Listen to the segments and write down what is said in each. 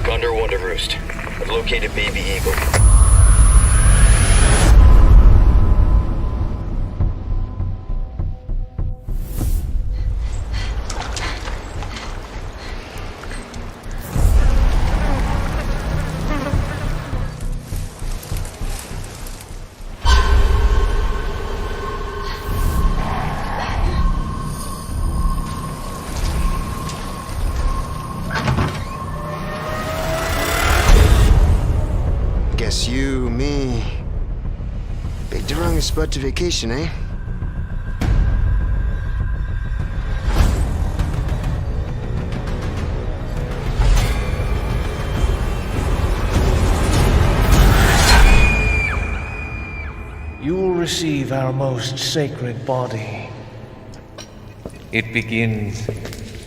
Condor 1 to Roost. I've located Baby Eagle. Guess you, me, picked the wrong spot to vacation, eh? You will receive our most sacred body. It begins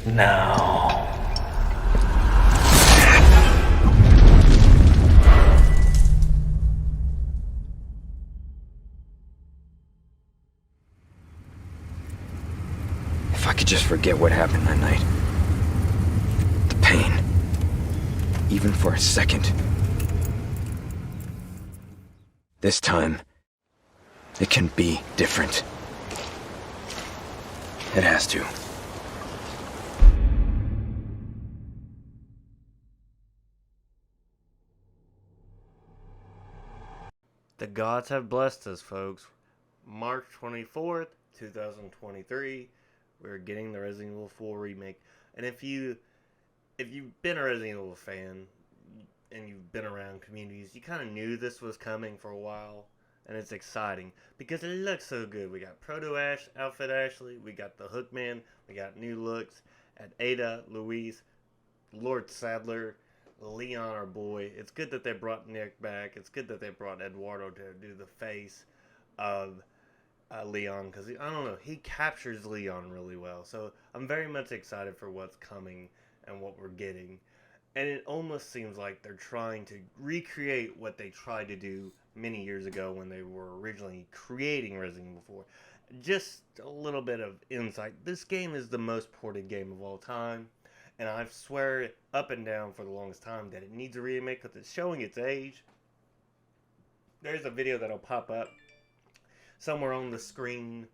now. If I could just forget what happened that night. The pain. Even for a second. This time, it can be different. It has to. The gods have blessed us, folks. March 24th, 2023, we're getting the Resident Evil 4 remake. And if you've been a Resident Evil fan and you've been around communities, you kind of knew this was coming for a while. And it's exciting because it looks so good. We got Proto Ash, Outfit Ashley, we got the Hookman, we got new looks at Ada, Louise, Lord Sadler, Leon, our boy. It's good that they brought Nick back. It's good that they brought Eduardo to do the face of Leon, because I don't know, he captures Leon really well. So I'm very much excited for what's coming and what we're getting. And it almost seems like they're trying to recreate what they tried to do many years ago when they were originally creating Resident Evil 4. Just a little bit of insight. This game is the most ported game of all time. And I swear up and down for the longest time that it needs a remake because it's showing its age. There's a video that'll pop up somewhere on the screen.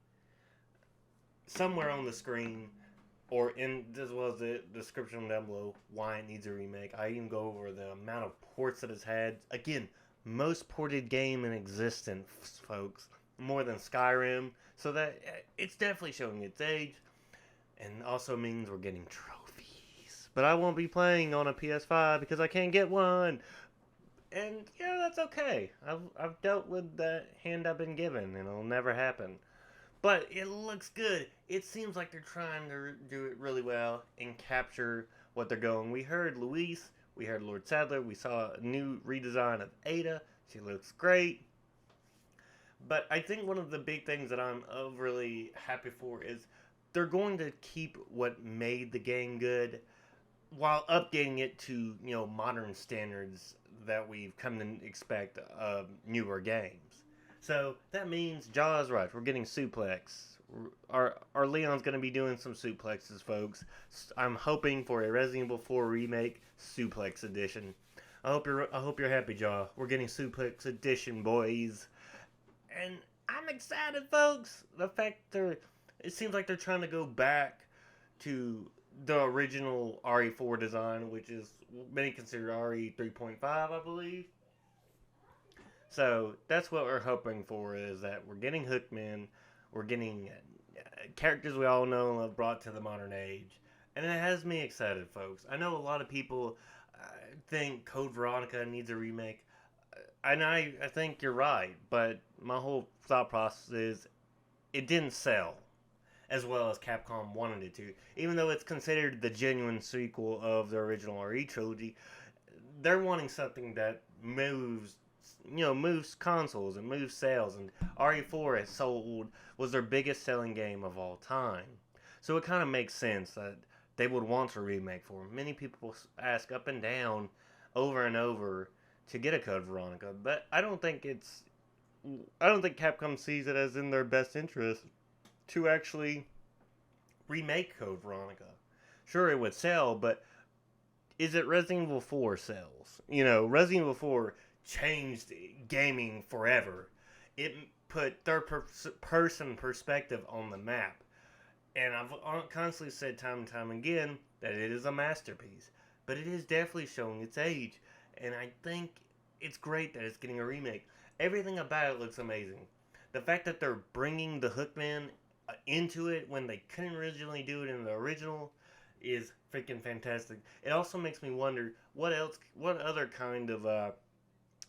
Or in, as well as the description down below, why it needs a remake. I even go over the amount of ports that it's had. Again, most ported game in existence, folks. More than Skyrim. So that it's definitely showing its age. And also means we're getting trophies. But I won't be playing on a PS5 because I can't get one. And yeah, that's okay. I've dealt with the hand I've been given, and it'll never happen. But it looks good. It seems like they're trying to do it really well and capture what they're going. We heard Luis. We heard Lord Sadler. We saw a new redesign of Ada. She looks great. But I think one of the big things that I'm really happy for is they're going to keep what made the game good while updating it to, modern standards that we've come to expect of newer games. So that means Jaws right. We're getting suplex. Our Leon's going to be doing some suplexes, folks. I'm hoping for a Resident Evil 4 remake suplex edition. I hope you're happy, Jaw. We're getting suplex edition, boys. And I'm excited, folks. The fact it seems like they're trying to go back to the original RE4 design, which is many consider RE 3.5, I believe. So that's what we're hoping for, is that we're getting Hookmen, we're getting characters we all know and love brought to the modern age, and it has me excited, folks. I know a lot of people think Code Veronica needs a remake, and I think you're right, but my whole thought process is it didn't sell as well as Capcom wanted it to. Even though it's considered the genuine sequel of the original RE trilogy, they're wanting something that moves consoles and moves sales, and RE4 was their biggest selling game of all time. So it kind of makes sense that they would want a remake for them. Many people ask up and down, over and over, to get a Code Veronica, but I don't think Capcom sees it as in their best interest to actually remake Code Veronica. Sure, it would sell, but is that Resident Evil 4 sells. You know, Resident Evil 4 changed gaming forever. It put third-person perspective on the map. And I've constantly said time and time again that it is a masterpiece. But it is definitely showing its age. And I think it's great that it's getting a remake. Everything about it looks amazing. The fact that they're bringing the Hookman into it when they couldn't originally do it in the original is freaking fantastic. It also makes me wonder what other kind of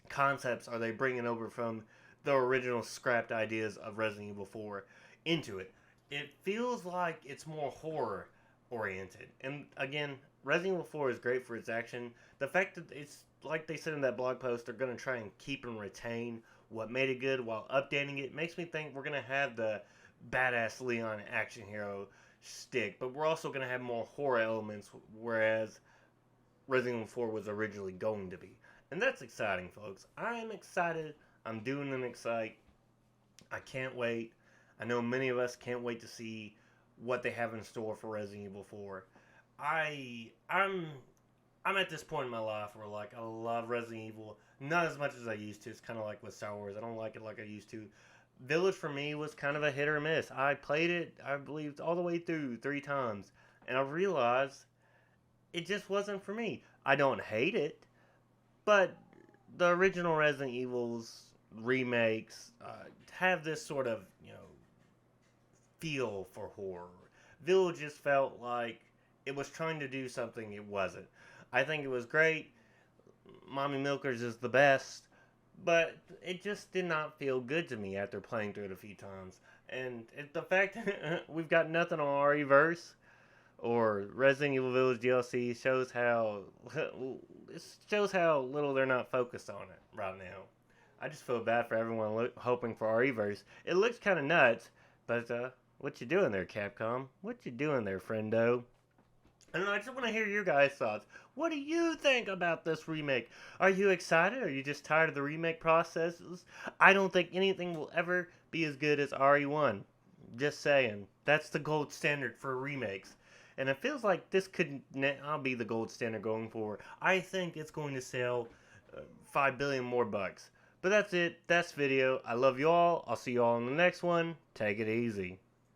concepts are they bringing over from the original scrapped ideas of Resident Evil 4 into it. It feels like it's more horror oriented. And again, Resident Evil 4 is great for its action. The fact that it's, like they said in that blog post, they're going to try and keep and retain what made it good while updating it, makes me think we're going to have the badass Leon action hero stick, but we're also going to have more horror elements, whereas Resident Evil 4 was originally going to be. And that's exciting, folks. I am excited. I'm doing an excite. I can't wait. I know many of us can't wait to see what they have in store for Resident Evil 4. I'm at this point in my life where, like, I love Resident Evil, not as much as I used to. It's kind of like with Star Wars. I don't like it like I used to. Village for me was kind of a hit or miss. I played it, I believe, all the way through 3 times, and I realized it just wasn't for me. I don't hate it, but the original Resident Evil's remakes have this sort of, feel for horror. Village just felt like it was trying to do something it wasn't. I think it was great. Mommy Milkers is the best. But it just did not feel good to me after playing through it a few times. And the fact that we've got nothing on RE-verse or Resident Evil Village DLC shows how little they're not focused on it right now. I just feel bad for everyone hoping for RE-verse. It looks kind of nuts, but what you doing there, Capcom? What you doing there, friendo? I don't know, I just want to hear your guys' thoughts. What do you think about this remake? Are you excited? Are you just tired of the remake processes? I don't think anything will ever be as good as RE1. Just saying. That's the gold standard for remakes. And it feels like this could now be the gold standard going forward. I think it's going to sell 5 billion more bucks. But that's it. That's the video. I love you all. I'll see you all in the next one. Take it easy.